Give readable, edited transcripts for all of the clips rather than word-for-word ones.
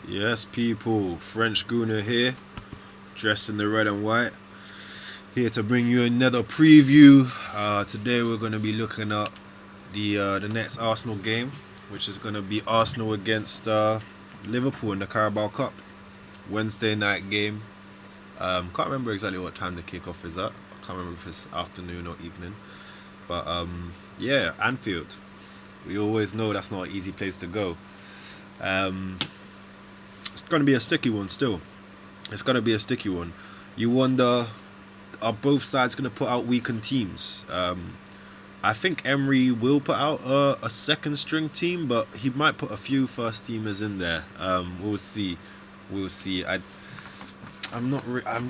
Yes, people, French Guna here, dressed in the red and white, here to bring you another preview. Today we're going to be looking at the next Arsenal game, which is going to be Arsenal against Liverpool in the Carabao Cup. Wednesday night game. Can't remember exactly what time the kickoff is at. I can't remember if it's afternoon or evening. But yeah, Anfield. We always know that's not an easy place to go. Um, it's going to be a sticky one still. It's going to be a sticky one. You wonder, are both sides going to put out weakened teams? I think Emery will put out a second string team, but he might put a few first teamers in there. We'll see. We'll see. I'm not.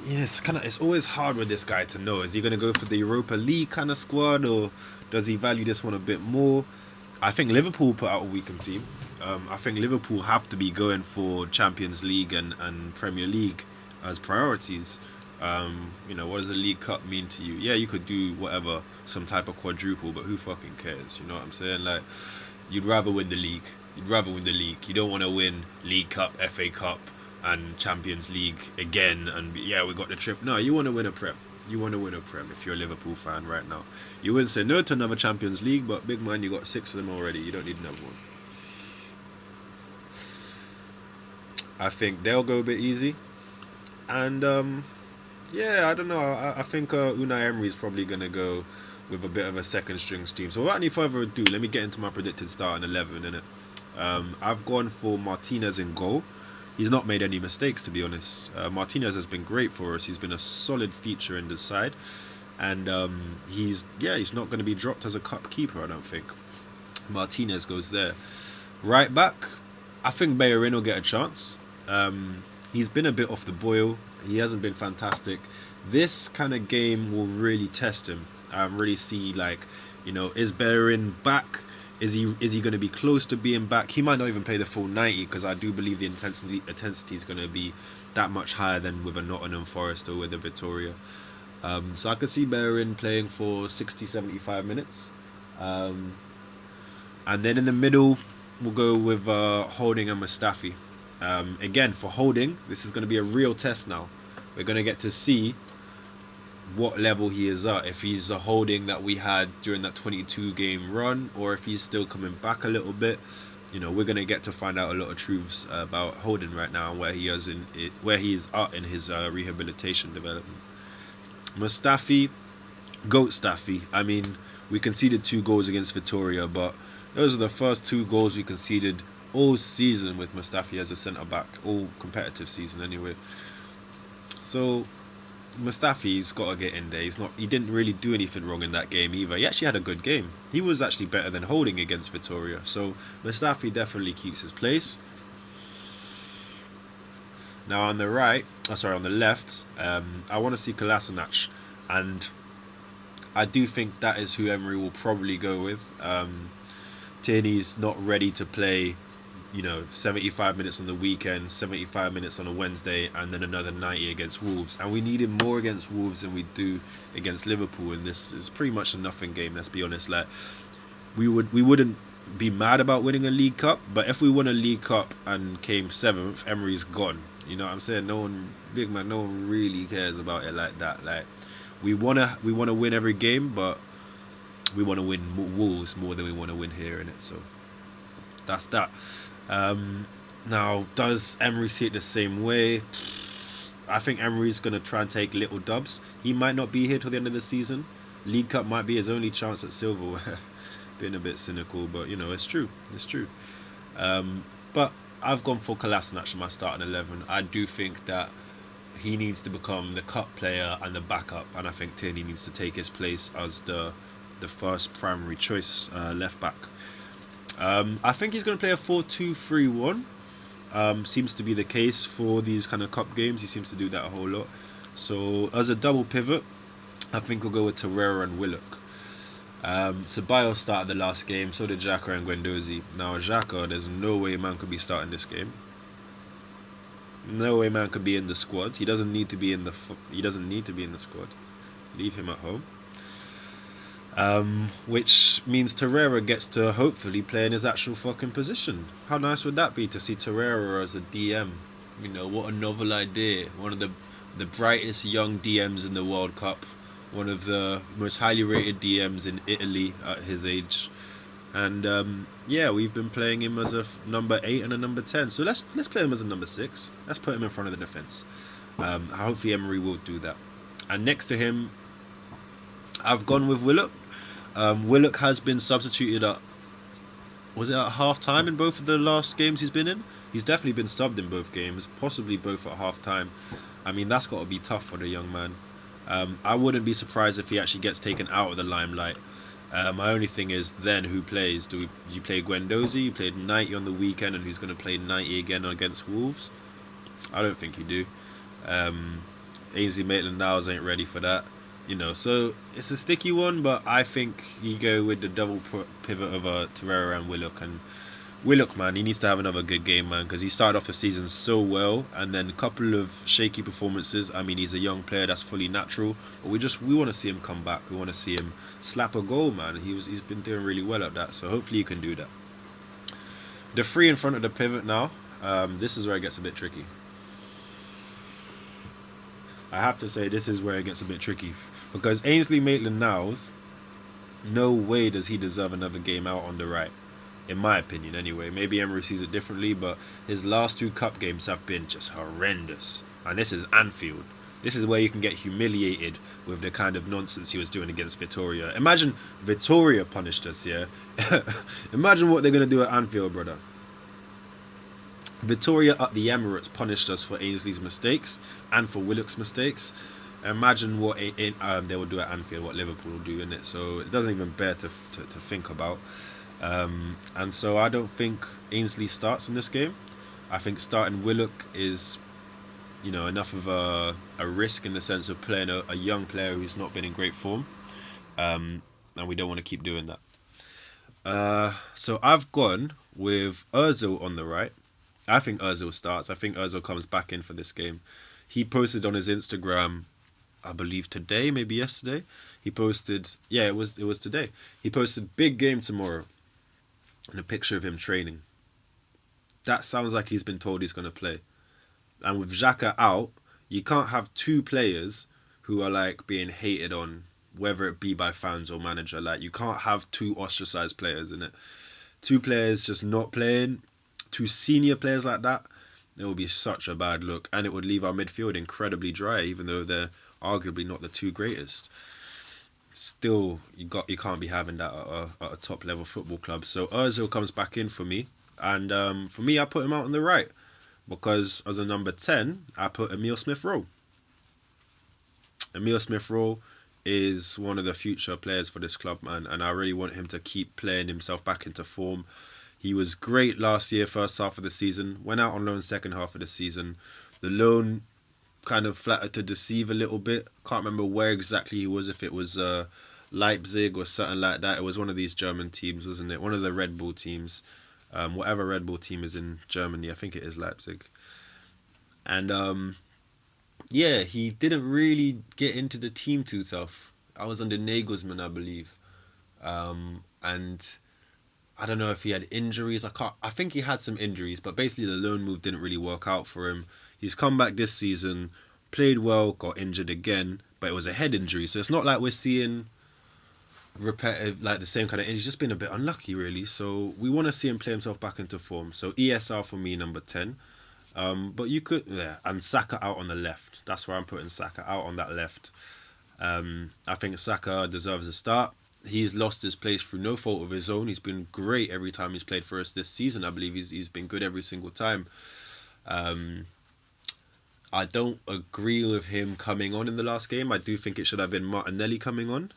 Yeah, it's always hard with this guy to know. Is he going to go for the Europa League kind of squad, or does he value this one a bit more? I think Liverpool put out a weakened team. I think Liverpool have to be going for Champions League and Premier League as priorities. What does the League Cup mean to you? Yeah, you could do whatever, some type of quadruple, but who fucking cares? You know what I'm saying? Like, you'd rather win the league. You'd rather win the league. You don't want to win League Cup, FA Cup, and Champions League again. And yeah, we got the trip. No, you want to win a Prem. You want to win a Prem if you're a Liverpool fan right now. You wouldn't say no to another Champions League, but big man, you got 6 of them already. You don't need another one. I think they'll go a bit easy. And yeah, I don't know. I think Unai Emery is probably going to go with a bit of a second strings team. So without any further ado, let me get into my predicted starting 11, innit? I've gone for Martinez in goal. He's not made any mistakes, to be honest. Martinez has been great for us. He's been a solid feature in this side. And he's not going to be dropped as a cup keeper, I don't think. Martinez goes there. Right back, I think Bellerin will get a chance. He's been a bit off the boil. He hasn't been fantastic. This kind of game will really test him. Really see, like, is Bellerin back? Is he going to be close to being back? He might not even play the full 90 because I do believe the intensity is going to be that much higher than with a Nottingham Forest or with a Victoria. So I could see Bellerin playing for 60, 75 minutes. And then in the middle, we'll go with Holding and Mustafi. Again, for Holding, this is going to be a real test now. We're going to get to see what level he is at. If he's a Holding that we had during that 22 game run, or if he's still coming back a little bit. We're going to get to find out a lot of truths about Holding right now and where he is at in his rehabilitation development. Mustafi, Goat Staffy. I mean, we conceded 2 goals against Victoria, but those are the first 2 goals we conceded all season with Mustafi as a centre back, all competitive season anyway. So Mustafi's got to get in there. He didn't really do anything wrong in that game either. He actually had a good game. He was actually better than Holding against Victoria. So Mustafi definitely keeps his place. Now on the left, I want to see Kolasinac, and I do think that is who Emery will probably go with. Tierney's not ready to play 75 minutes on the weekend, 75 minutes on a Wednesday, and then another 90 against Wolves. And we need him more against Wolves than we do against Liverpool. And this is pretty much a nothing game, let's be honest. Like, we wouldn't be mad about winning a League Cup, but if we won a League Cup and came 7th, Emery's gone. You know what I'm saying? No one really cares about it like that. Like, we wanna win every game, but we want to win Wolves more than we want to win here, innit? So that's that. Now, does Emery see it the same way? I think Emery's going to try and take little dubs. He might not be here till the end of the season. League Cup might be his only chance at silverware. Being a bit cynical, but it's true. It's true. But I've gone for Kolasinac in my starting 11. I do think that he needs to become the cup player and the backup, and I think Tierney needs to take his place as the first primary choice left back. I think he's going to play a 4-2-3-1. Seems to be the case for these kind of cup games. He seems to do that a whole lot. So as a double pivot, I think we'll go with Torreira and Willock. Ceballos started the last game, so did Xhaka and Guendouzi. Now Xhaka, there's no way man could be starting this game. No way man could be in the squad. He doesn't need to be in the squad. Leave him at home. Which means Torreira gets to hopefully play in his actual fucking position. How nice would that be to see Torreira as a DM? You know, what a novel idea. One of the brightest young DMs in the World Cup. One of the most highly rated DMs in Italy at his age. And yeah, we've been playing him as a number 8 and a number 10. So let's play him as a number 6. Let's put him in front of the defense. Hopefully Emery will do that. And next to him, I've gone with Willock. Willock has been substituted at, was it at half time in both of the last games he's been in? He's definitely been subbed in both games, possibly both at half time. I mean, that's got to be tough for the young man. I wouldn't be surprised if he actually gets taken out of the limelight. My only thing is then who plays? Do you play Guendouzi? You played 90 on the weekend, and who's going to play 90 again against Wolves? I don't think you do. Ainsley Maitland-Niles ain't ready for that. You know, so it's a sticky one, but I think you go with the double pivot of Torreira and Willock. And Willock, man, he needs to have another good game, man, because he started off the season so well, and then a couple of shaky performances. I mean, he's a young player that's fully natural, but we want to see him come back. We want to see him slap a goal, man. He's been doing really well at that, so hopefully he can do that. The three in front of the pivot now. This is where it gets a bit tricky. I have to say this is where it gets a bit tricky. Because Ainsley Maitland-Niles, no way does he deserve another game out on the right. In my opinion, anyway. Maybe Emery sees it differently, but his last 2 cup games have been just horrendous. And this is Anfield. This is where you can get humiliated with the kind of nonsense he was doing against Vitoria. Imagine Vitoria punished us, yeah? Imagine what they're going to do at Anfield, brother. Vitoria at the Emirates punished us for Ainsley's mistakes and for Willock's mistakes. Imagine what they will do at Anfield, what Liverpool will do in it. So it doesn't even bear to think about. And so I don't think Ainsley starts in this game. I think starting Willock is, you know, enough of a risk in the sense of playing a young player who's not been in great form. And we don't want to keep doing that. So I've gone with Ozil on the right. I think Ozil starts. I think Ozil comes back in for this game. He posted on his Instagram, I believe today, maybe yesterday. He posted, yeah, it was today. He posted big game tomorrow, and a picture of him training. That sounds like he's been told he's going to play. And with Xhaka out, you can't have 2 players who are like being hated on, whether it be by fans or manager. Like, you can't have 2 ostracized players in it. 2 players just not playing, 2 senior players like that, it would be such a bad look, and it would leave our midfield incredibly dry, even though they're arguably not the 2 greatest. Still, you can't be having that at a top level football club. So Ozil comes back in for me, and for me, I put him out on the right because as a number 10, I put Emile Smith-Rowe. Emile Smith-Rowe is one of the future players for this club, man, and I really want him to keep playing himself back into form. He was great last year, first half of the season. Went out on loan second half of the season. The loan kind of flattered to deceive a little bit. Can't remember where exactly he was, if it was Leipzig or something like that. It was one of these German teams, wasn't it? One of the Red Bull teams. Whatever Red Bull team is in Germany. I think it is Leipzig. And yeah, he didn't really get into the team too tough. I was under Nagelsmann, I believe. And I don't know if he had injuries. I think he had some injuries, but basically the loan move didn't really work out for him. He's come back this season, played well, got injured again, but it was a head injury. So it's not like we're seeing repetitive, like the same kind of injury. He's just been a bit unlucky, really. So we want to see him play himself back into form. So ESR for me, number 10. But you could, yeah, and Saka out on the left. That's where I'm putting Saka, out on that left. I think Saka deserves a start. He's lost his place through no fault of his own. He's been great every time he's played for us this season. I believe he's been good every single time. I don't agree with him coming on in the last game. I do think it should have been Martinelli coming on,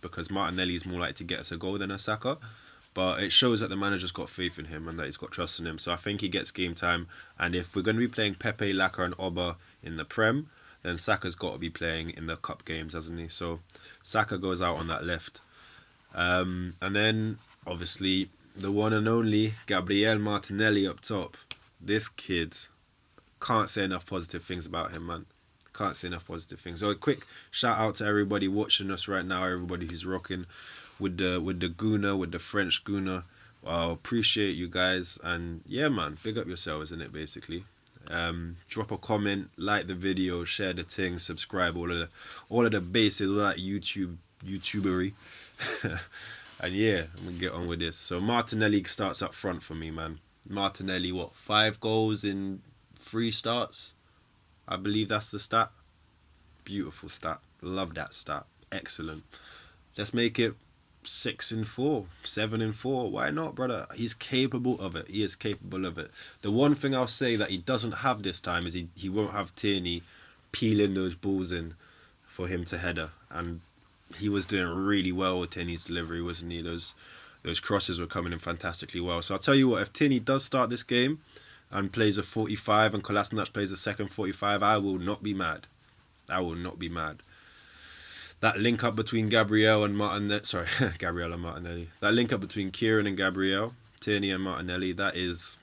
because Martinelli is more likely to get us a goal than a Saka. But it shows that the manager's got faith in him and that he's got trust in him. So I think he gets game time. And if we're going to be playing Pepe, Laka and Oba in the Prem, then Saka's got to be playing in the cup games, hasn't he? So Saka goes out on that left. And then, obviously, the one and only Gabriel Martinelli up top. This kid, can't say enough positive things about him, man. Can't say enough positive things. So a quick shout out to everybody watching us right now, everybody who's rocking with the Guna, with the French Guna. Well, appreciate you guys, and yeah, man, big up yourselves, innit, basically. Drop a comment, like the video, share the thing, subscribe, all of the basics, all that YouTubery. And yeah, I'm gonna get on with this. So Martinelli starts up front for me, man. Martinelli, 5 goals in 3 starts? I believe that's the stat. Beautiful stat. Love that stat. Excellent. Let's make it 6 and 4, 7 and 4. Why not, brother? He's capable of it. He is capable of it. The one thing I'll say that he doesn't have this time is he won't have Tierney peeling those balls in for him to header. And he was doing really well with Tierney's delivery, wasn't he? Those crosses were coming in fantastically well. So I'll tell you what, if Tierney does start this game and plays a 45 and Kolasinac plays a second 45, I will not be mad. I will not be mad. That link up between Gabriel and Martinelli, Gabriel and Martinelli. That link up between Kieran and Gabriel, Tierney and Martinelli, that is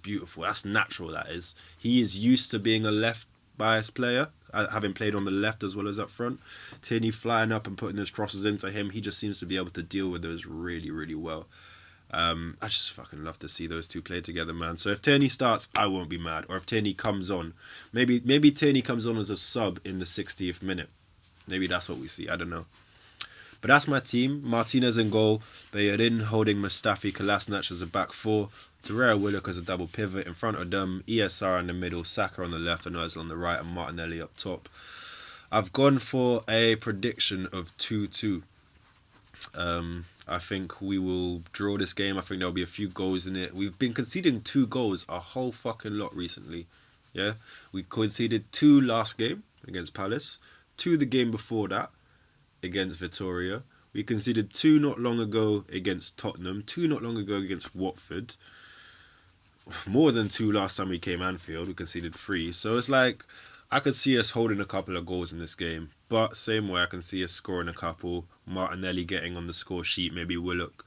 beautiful. That's natural, that is. He is used to being a left biased player, having played on the left as well as up front. Tierney flying up and putting those crosses into him, he just seems to be able to deal with those really, really well. I just fucking love to see those two play together, man. So if Tierney starts, I won't be mad. Or if Tierney comes on, maybe Tierney comes on as a sub in the 60th minute. Maybe that's what we see. I don't know. But that's my team. Martinez in goal. Bellerin holding Mustafi. Kolasinac as a back 4. Torreira Willock as a double pivot. In front of them, ESR in the middle. Saka on the left and Ozil on the right. And Martinelli up top. I've gone for a prediction of 2-2. I think we will draw this game. I think there'll be a few goals in it. We've been conceding 2 goals a whole fucking lot recently. Yeah? We conceded 2 last game against Palace. 2 the game before that against Vitoria. We conceded 2 not long ago against Tottenham. 2 not long ago against Watford. More than 2 last time we came Anfield. We conceded 3. So it's like, I could see us holding a couple of goals in this game. But same way, I can see us scoring a couple. Martinelli getting on the score sheet. Maybe Willock.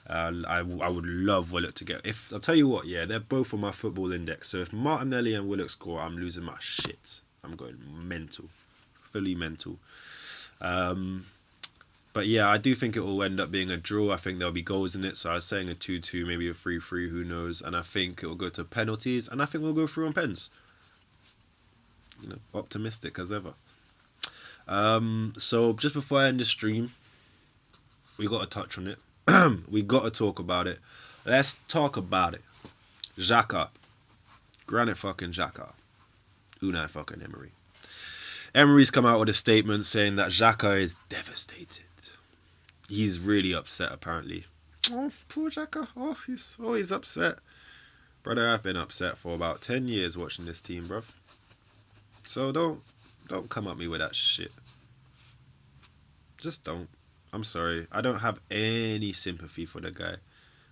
I would love Willock to get... I'll tell you what, yeah, they're both on my football index. So if Martinelli and Willock score, I'm losing my shit. I'm going mental. Fully mental. But yeah, I do think it will end up being a draw. I think there'll be goals in it. So I was saying a 2-2, maybe a 3-3, who knows. And I think it will go to penalties. And I think we'll go through on pens. You know, optimistic as ever. So just before I end the stream, we got to touch on it. We got to talk about it. Let's talk about it. Xhaka. Granite fucking Xhaka. Unai fucking Emery. Emery's come out with a statement saying that Xhaka is devastated. He's really upset, apparently. Oh, poor Xhaka. Oh, he's upset. Brother, I've been upset for about 10 years watching this team, bruv. So don't come at me with that shit. Just don't. I'm sorry. I don't have any sympathy for the guy.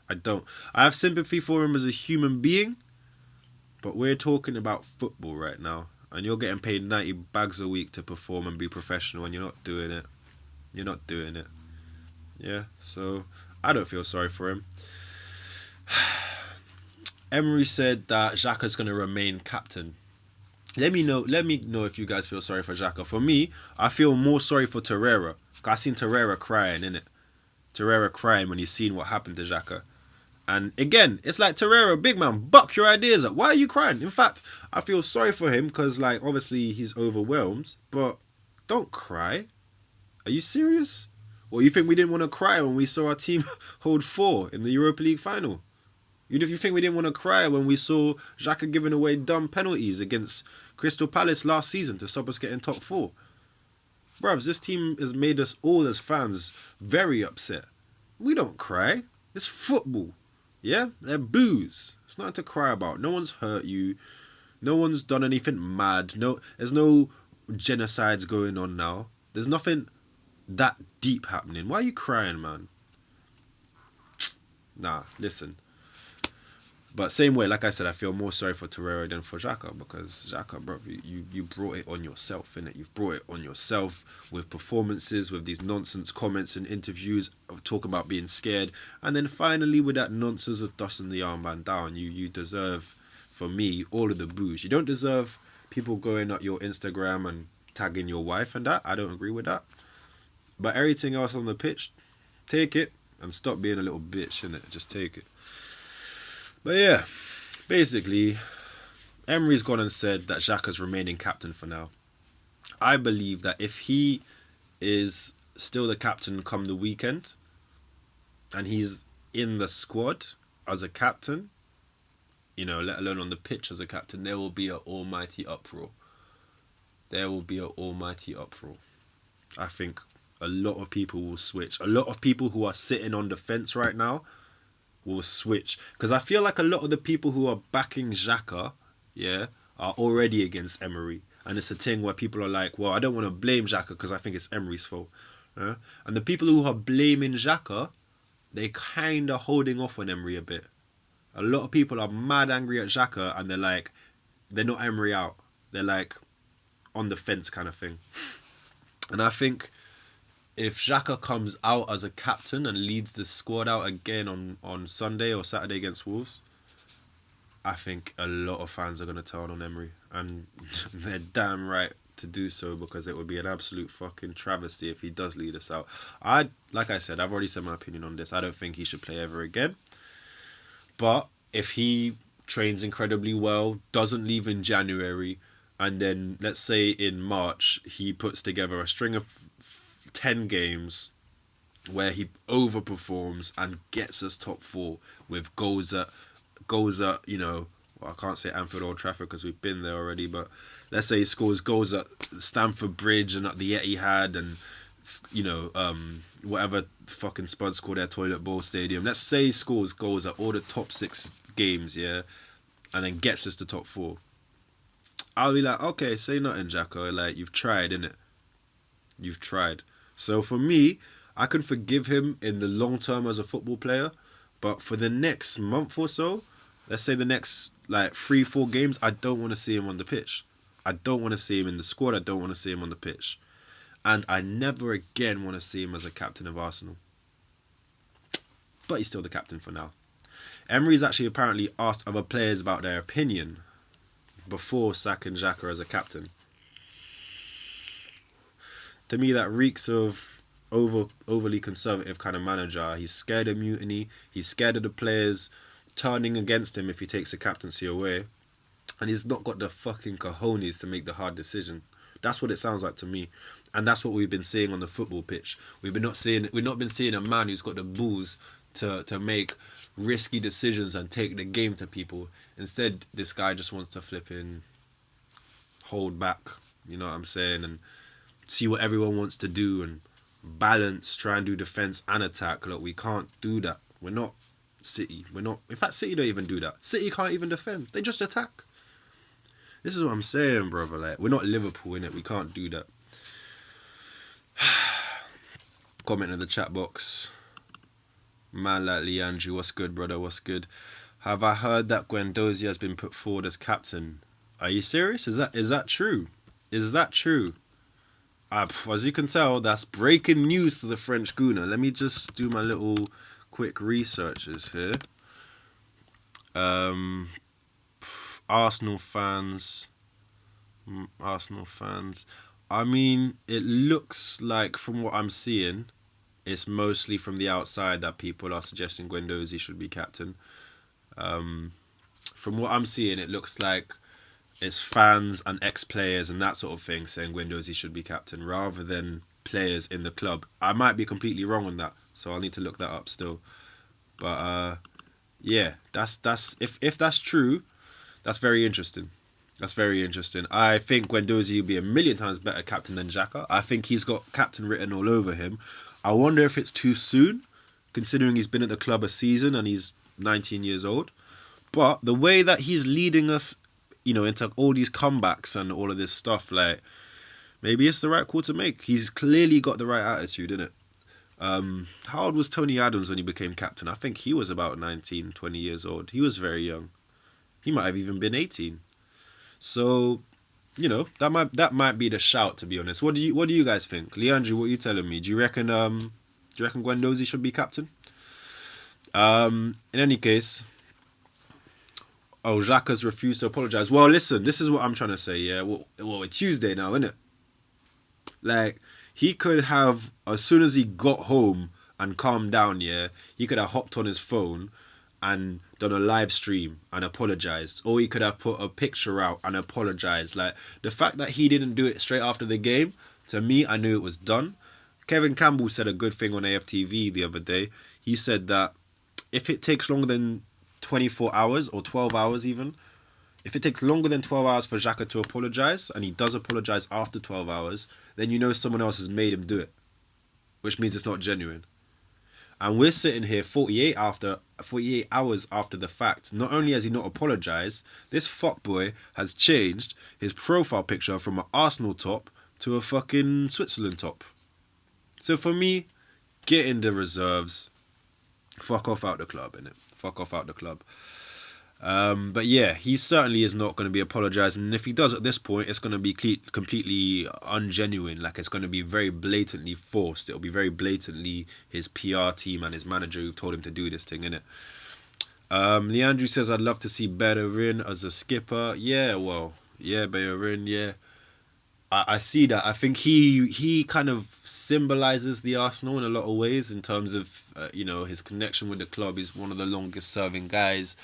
I don't. I have sympathy for him as a human being, but we're talking about football right now. And you're getting paid 90 bags a week to perform and be professional, and you're not doing it. You're not doing it. Yeah, so I don't feel sorry for him. Emery said that Xhaka's going to remain captain. Let me know if you guys feel sorry for Xhaka. For me, I feel more sorry for Torreira. I seen Torreira crying, innit? Torreira crying when he's seen what happened to Xhaka. And again, it's like, Torreira, big man, buck your ideas up. Why are you crying? In fact, I feel sorry for him because, like, obviously he's overwhelmed. But don't cry. Are you serious? Or you think we didn't want to cry when we saw our team hold 4 in the Europa League final? You think we didn't want to cry when we saw Xhaka giving away dumb penalties against Crystal Palace last season to stop us getting top 4? Bruvs, this team has made us all as fans very upset. We don't cry. It's football. Yeah? They're boos. It's nothing to cry about. No one's hurt you. No one's done anything mad. There's no genocides going on now. There's nothing that deep happening. Why are you crying, man? Nah, listen. But same way, like I said, I feel more sorry for Torreira than for Xhaka, because Xhaka, bro, you brought it on yourself, innit? You've brought it on yourself with performances, with these nonsense comments and interviews of talking about being scared, and then finally with that nonsense of dusting the armband down, you deserve, for me, all of the boos. You don't deserve people going at your Instagram and tagging your wife and that, I don't agree with that. But everything else on the pitch, take it and stop being a little bitch, innit? Just take it. But yeah, basically, Emery's gone and said that Xhaka's remaining captain for now. I believe that if he is still the captain come the weekend, and he's in the squad as a captain, you know, let alone on the pitch as a captain, there will be an almighty uproar. There will be an almighty uproar. I think a lot of people will switch. A lot of people who are sitting on the fence right now will switch. Because I feel like a lot of the people who are backing Xhaka, yeah, are already against Emery. And it's a thing where people are like, well, I don't want to blame Xhaka because I think it's Emery's fault. And the people who are blaming Xhaka, they're kind of holding off on Emery a bit. A lot of people are mad angry at Xhaka and they're like, they're not Emery out. They're like on the fence kind of thing. And I think if Xhaka comes out as a captain and leads the squad out again on Sunday or Saturday against Wolves, I think a lot of fans are going to turn on Emery. And they're damn right to do so, because it would be an absolute fucking travesty if he does lead us out. Like I said, I've already said my opinion on this. I don't think he should play ever again. But if he trains incredibly well, doesn't leave in January, and then let's say in March he puts together a string of 10 games where he overperforms and gets us top 4 with goals at you know, well, I can't say Anfield Old Trafford because we've been there already, but let's say he scores goals at Stamford Bridge and at the Etihad and, you know, whatever fucking Spuds call their toilet bowl stadium. Let's say he scores goals at all the top 6 games, yeah, and then gets us to top 4. I'll be like, okay, say nothing, Xhaka. Like, you've tried, innit? You've tried. So for me, I can forgive him in the long term as a football player, but for the next month or so, let's say the next like 3-4 games, I don't want to see him on the pitch. I don't want to see him in the squad. I don't want to see him on the pitch. And I never again want to see him as a captain of Arsenal. But he's still the captain for now. Emery's actually apparently asked other players about their opinion before sacking Xhaka as a captain. To me, that reeks of overly conservative kind of manager. He's scared of mutiny. He's scared of the players turning against him if he takes a captaincy away. And he's not got the fucking cojones to make the hard decision. That's what it sounds like to me. And that's what we've been seeing on the football pitch. We've not been seeing a man who's got the balls to make risky decisions and take the game to people. Instead, this guy just wants to flip in, hold back, you know what I'm saying, and see what everyone wants to do and balance, try and do defence and attack. Look, we can't do that. We're not City. In fact, City don't even do that. City can't even defend. They just attack. This is what I'm saying, brother. Like, we're not Liverpool, innit? We can't do that. Comment in the chat box. Man like Leandri, what's good, brother? What's good? Have I heard that Guendouzi has been put forward as captain? Are you serious? Is that true? Is that true? As you can tell, that's breaking news to the French Gooner. Let me just do my little quick researches here. Arsenal fans. I mean, it looks like from what I'm seeing, it's mostly from the outside that people are suggesting Guendouzi should be captain. From what I'm seeing, it looks like it's fans and ex-players and that sort of thing saying Guendouzi should be captain rather than players in the club. I might be completely wrong on that, so I'll need to look that up still. But yeah, that's if that's true, that's very interesting. That's very interesting. I think Guendouzi will be a million times better captain than Xhaka. I think he's got captain written all over him. I wonder if it's too soon, considering he's been at the club a season and he's 19 years old. But the way that he's leading us, you know, into all these comebacks and all of this stuff, like, maybe it's the right call to make. He's clearly got the right attitude, innit? How old was Tony Adams when he became captain? I think he was about 19, 20 years old. He was very young. He might have even been 18. So, you know, that might be the shout, to be honest. What do you guys think? Leandri, what are you telling me? Do you reckon Guendouzi should be captain? In any case, Oh, Xhaka's refused to apologize. Well, listen, this is what I'm trying to say. Yeah, well, it's Tuesday now, isn't it? Like, he could have, as soon as he got home and calmed down, yeah, he could have hopped on his phone and done a live stream and apologized. Or he could have put a picture out and apologized. Like, the fact that he didn't do it straight after the game, to me, I knew it was done. Kevin Campbell said a good thing on AFTV the other day. He said that if it takes longer than 24 hours or 12 hours even, if it takes longer than 12 hours for Xhaka to apologise, and he does apologise after 12 hours, then you know someone else has made him do it, which means it's not genuine. And we're sitting here 48 hours after the fact. Not only has he not apologised, this fuckboy has changed his profile picture from an Arsenal top to a fucking Switzerland top. So for me, get in the reserves. Fuck off out the club, innit? Fuck off out the club. But yeah, he certainly is not going to be apologising. And if he does at this point, it's going to be completely ungenuine. Like, it's going to be very blatantly forced. It'll be very blatantly his PR team and his manager who've told him to do this thing, innit? Leandro says, I'd love to see Bellerin as a skipper. Yeah, well, yeah, Bellerin, yeah. I see that. I think he kind of symbolises the Arsenal in a lot of ways in terms of, his connection with the club. He's one of the longest serving guys.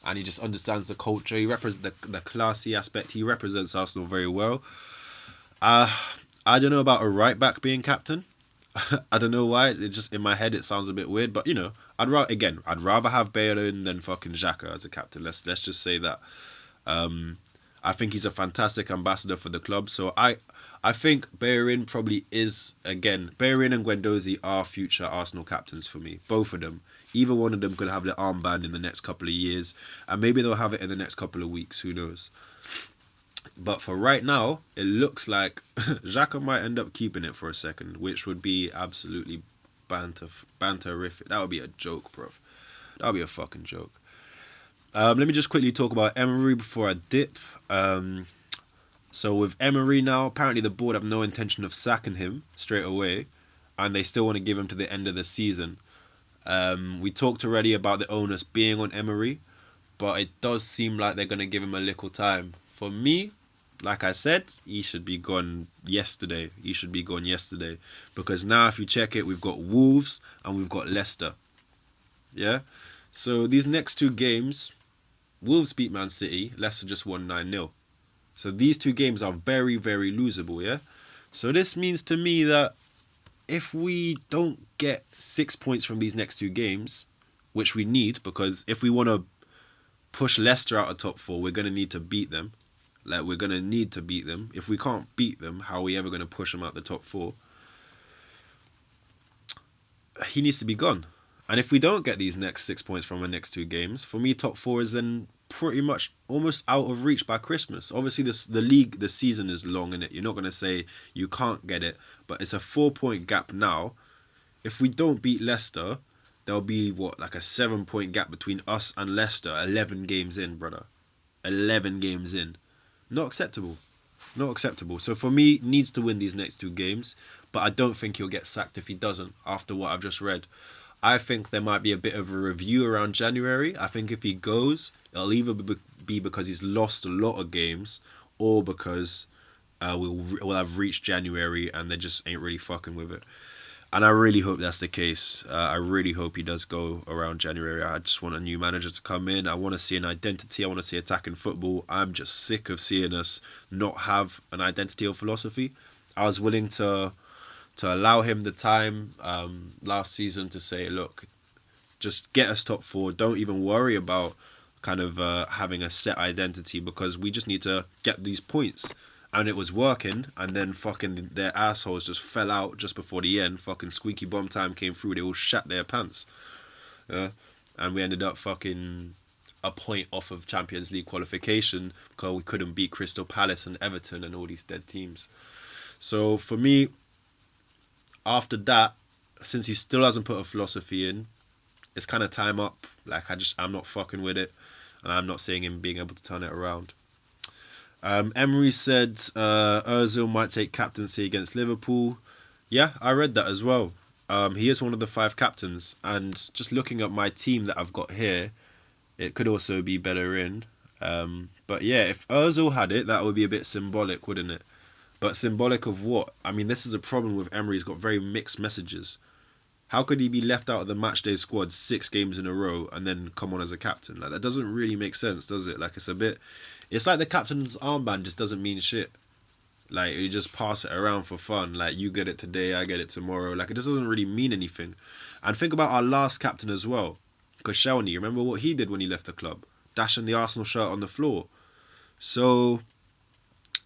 And he just understands the culture. He represents the classy aspect. He represents Arsenal very well. I don't know about a right back being captain. I don't know why. It just, in my head, it sounds a bit weird. But, I'd rather have Bellerin than fucking Xhaka as a captain. Let's just say that. I think he's a fantastic ambassador for the club. So I think Bellerin probably is, again, Bellerin and Guendouzi are future Arsenal captains for me. Both of them. Either one of them could have their armband in the next couple of years. And maybe they'll have it in the next couple of weeks. Who knows? But for right now, it looks like Xhaka might end up keeping it for a second, which would be absolutely banterific. That would be a joke, bruv. That would be a fucking joke. Let me just quickly talk about Emery before I dip. So with Emery now, apparently the board have no intention of sacking him straight away. And they still want to give him to the end of the season. We talked already about the onus being on Emery, but it does seem like they're going to give him a little time. For me, like I said, he should be gone yesterday. Because now if you check it, we've got Wolves and we've got Leicester. Yeah? So these next two games, Wolves beat Man City, Leicester just won 9-0. So these two games are very, very losable, yeah? So this means to me that if we don't get 6 points from these next two games, which we need, because if we want to push Leicester out of top four, we're going to need to beat them. We're going to need to beat them. If we can't beat them, how are we ever going to push them out the top four? He needs to be gone. And if we don't get these next 6 points from the next two games, for me, top four is then pretty much almost out of reach by Christmas. Obviously, the season is long, innit? You're not going to say you can't get it, but it's a 4-point gap now. If we don't beat Leicester, there'll be, like a 7-point gap between us and Leicester. 11 games in, brother. 11 games in. Not acceptable. So for me, needs to win these next two games, but I don't think he'll get sacked if he doesn't, after what I've just read. I think there might be a bit of a review around January. I think if he goes, it'll either be because he's lost a lot of games, or because we'll have reached January and they just ain't really fucking with it. And I really hope that's the case. I really hope he does go around January. I just want a new manager to come in. I want to see an identity. I want to see attacking football. I'm just sick of seeing us not have an identity or philosophy. I was willing to allow him the time last season to say, look, just get us top four. Don't even worry about kind of having a set identity, because we just need to get these points. And it was working, and then fucking their assholes just fell out just before the end. Fucking squeaky bomb time came through. They all shat their pants. And we ended up fucking a point off of Champions League qualification because we couldn't beat Crystal Palace and Everton and all these dead teams. So for me, after that, since he still hasn't put a philosophy in, it's kind of time up. Like, I'm not fucking with it, and I'm not seeing him being able to turn it around. Emery said Ozil might take captaincy against Liverpool. Yeah, I read that as well. He is one of the 5 captains, and just looking at my team that I've got here, it could also be Bellerin. But yeah, if Ozil had it, that would be a bit symbolic, wouldn't it? But symbolic of what? I mean, this is a problem with Emery. He's got very mixed messages. How could he be left out of the matchday squad 6 games in a row and then come on as a captain? Like, that doesn't really make sense, does it? Like, it's like the captain's armband just doesn't mean shit. Like, you just pass it around for fun. Like, you get it today, I get it tomorrow. Like, it just doesn't really mean anything. And think about our last captain as well. Koscielny, remember what he did when he left the club? Dashing the Arsenal shirt on the floor. So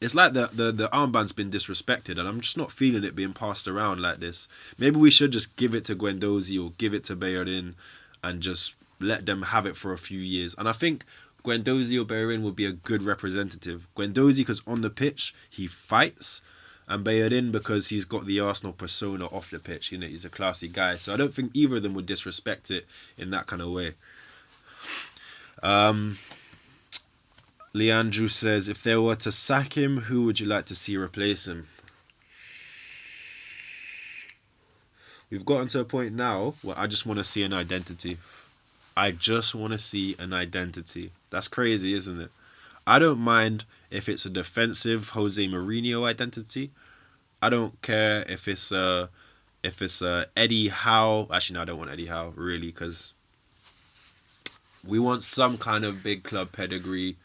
it's like the armband's been disrespected, and I'm just not feeling it being passed around like this. Maybe we should just give it to Guendouzi or give it to Bellerin and just let them have it for a few years. And I think Guendouzi or Bellerin would be a good representative. Guendouzi because on the pitch he fights, and Bellerin because he's got the Arsenal persona off the pitch. You know, he's a classy guy. So I don't think either of them would disrespect it in that kind of way. Leandro says, if they were to sack him, who would you like to see replace him? We've gotten to a point now where I just want to see an identity. I just want to see an identity. That's crazy, isn't it? I don't mind if it's a defensive Jose Mourinho identity. I don't care if it's Eddie Howe. Actually, no, I don't want Eddie Howe, really, because we want some kind of big club pedigree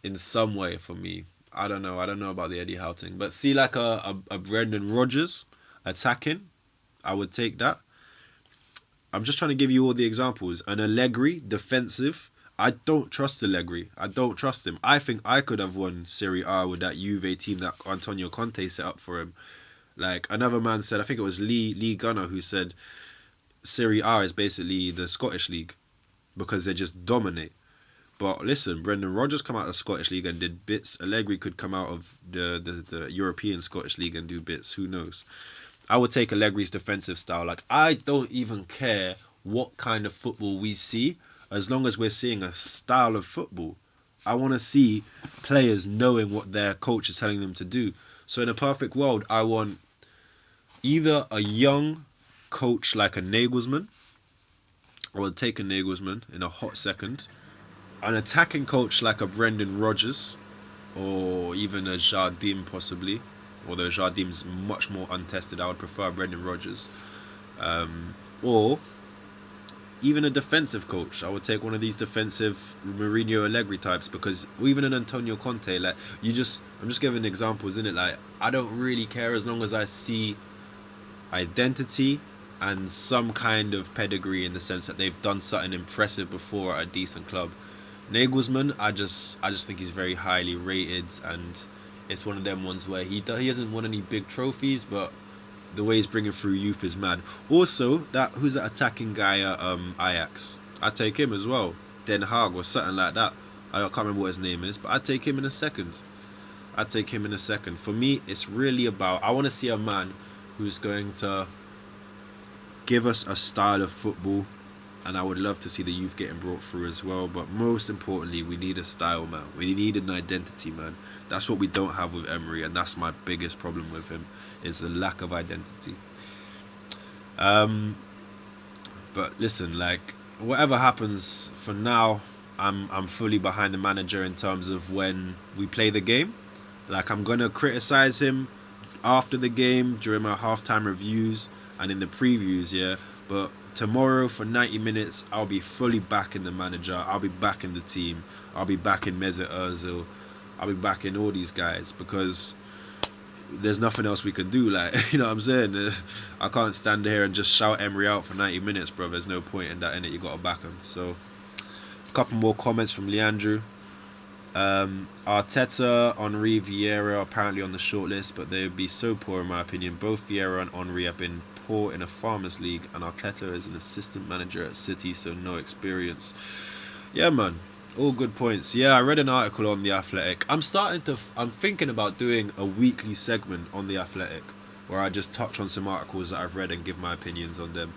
in some way for me. I don't know about the Eddie Howe thing. But see, like a Brendan Rodgers attacking, I would take that. I'm just trying to give you all the examples. An Allegri, defensive. I don't trust Allegri. I don't trust him. I think I could have won Serie A with that Juve team that Antonio Conte set up for him. Like, another man said, I think it was Lee Gunner, who said Serie A is basically the Scottish League because they just dominate. But listen, Brendan Rodgers come out of the Scottish League and did bits. Allegri could come out of the European Scottish League and do bits. Who knows? I would take Allegri's defensive style. Like, I don't even care what kind of football we see, as long as we're seeing a style of football. I want to see players knowing what their coach is telling them to do. So in a perfect world, I want either a young coach like a Nagelsmann. I would take a Nagelsmann in a hot second. An attacking coach like a Brendan Rodgers, or even a Jardim possibly. Although Jardim's much more untested, I would prefer Brendan Rodgers. Or even a defensive coach. I would take one of these defensive Mourinho Allegri types, because even an Antonio Conte, like, I'm just giving examples, innit? Like, I don't really care as long as I see identity and some kind of pedigree, in the sense that they've done something impressive before at a decent club. Nagelsmann, I just think he's very highly rated, and it's one of them ones where he hasn't won any big trophies, but the way he's bringing through youth is mad. Also, who's that attacking guy at Ajax? I'd take him as well. Den Haag or something like that. I can't remember what his name is, but I'd take him in a second. For me, it's really about, I want to see a man who's going to give us a style of football, and I would love to see the youth getting brought through as well. But most importantly, we need a style, man. We need an identity, man. That's what we don't have with Emery, and that's my biggest problem with him, is the lack of identity. But listen, like, whatever happens for now, I'm fully behind the manager in terms of when we play the game. Like, I'm gonna criticize him after the game, during my halftime reviews and in the previews, yeah. But tomorrow for 90 minutes, I'll be fully back in the manager. I'll be back in the team. I'll be back in Mesut Ozil. I'll be back in all these guys, because there's nothing else we can do. Like, you know what I'm saying? I can't stand here and just shout Emery out for 90 minutes, bro. There's no point in that, innit? You got to back him. So, a couple more comments from Leandro. Arteta, Henry, Vieira apparently on the shortlist, but they would be so poor in my opinion. Both Vieira and Henry have been poor in a Farmers League, and Arteta is an assistant manager at City, so no experience. Yeah, man. All good points. Yeah, I read an article on The Athletic. I'm thinking about doing a weekly segment on The Athletic, where I just touch on some articles that I've read and give my opinions on them.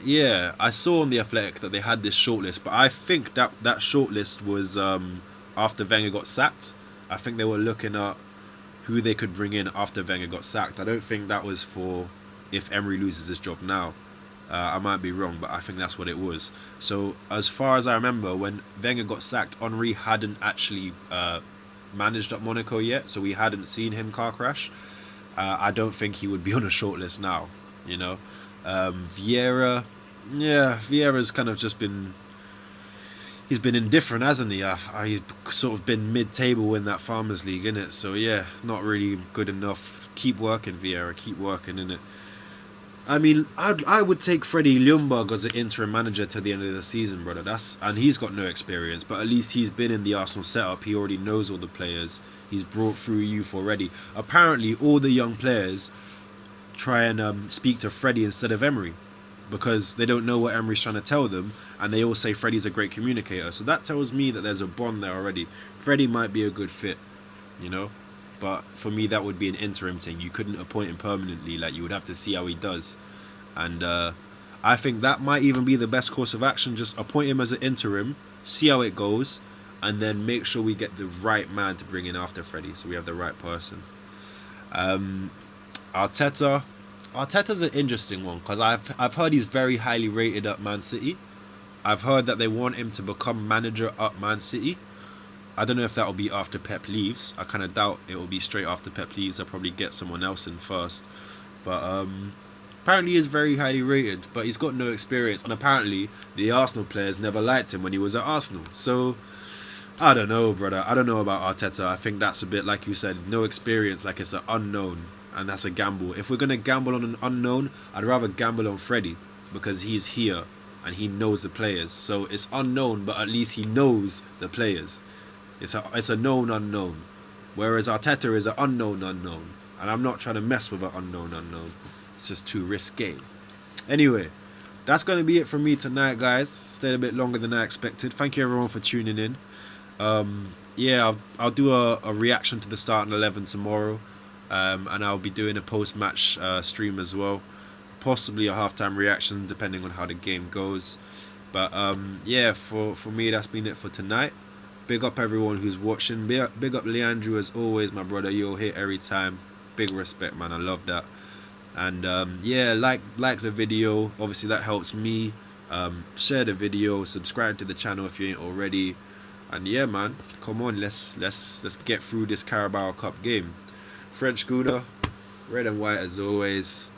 Yeah, I saw on The Athletic that they had this shortlist, but I think that shortlist was after Wenger got sacked. I think they were looking at who they could bring in after Wenger got sacked. I don't think that was for if Emery loses his job now. I might be wrong, but I think that's what it was. So as far as I remember, when Wenger got sacked, Henry hadn't actually managed at Monaco yet, so we hadn't seen him car crash. I don't think he would be on a shortlist now. You know, Vieira, yeah, Vieira's kind of just been. He's been indifferent, hasn't he? He's sort of been mid-table in that Farmers League, innit? So yeah, not really good enough. Keep working, Vieira. Keep working, innit? I mean, I would take Freddie Ljungberg as an interim manager to the end of the season, brother. And he's got no experience, but at least he's been in the Arsenal setup. He already knows all the players. He's brought through youth already. Apparently, all the young players try and speak to Freddie instead of Emery, because they don't know what Emery's trying to tell them, and they all say Freddie's a great communicator. So that tells me that there's a bond there already. Freddie might be a good fit, you know? But for me, that would be an interim thing. You couldn't appoint him permanently. Like, you would have to see how he does. And I think that might even be the best course of action. Just appoint him as an interim, see how it goes, and then make sure we get the right man to bring in after Freddie, so we have the right person. Arteta. Arteta's an interesting one, because I've heard he's very highly rated at Man City. I've heard that they want him to become manager at Man City. I don't know if that will be after Pep leaves. I kind of doubt it will be straight after Pep leaves. I'll probably get someone else in first. But apparently he's very highly rated, but he's got no experience. And apparently the Arsenal players never liked him when he was at Arsenal. So I don't know, brother. I don't know about Arteta. I think that's a bit, like you said, no experience, like it's an unknown. And that's a gamble. If we're going to gamble on an unknown, I'd rather gamble on Freddie, because he's here and he knows the players. So it's unknown, but at least he knows the players. It's a known unknown. Whereas Arteta is an unknown unknown. And I'm not trying to mess with an unknown unknown. It's just too risque. Anyway, that's going to be it from me tonight, guys. Stayed a bit longer than I expected. Thank you everyone for tuning in. Yeah, I'll do a reaction to the starting 11 tomorrow. And I'll be doing a post-match stream as well. Possibly a halftime reaction, depending on how the game goes. But yeah, for me, that's been it for tonight. Big up everyone who's watching. Big up Leandro as always, my brother. You'll hit every time. Big respect, man. I love that. And yeah, like the video. Obviously, that helps me. Share the video. Subscribe to the channel if you ain't already. And yeah, man, come on, let's get through this Carabao Cup game. French Gouda, red and white as always.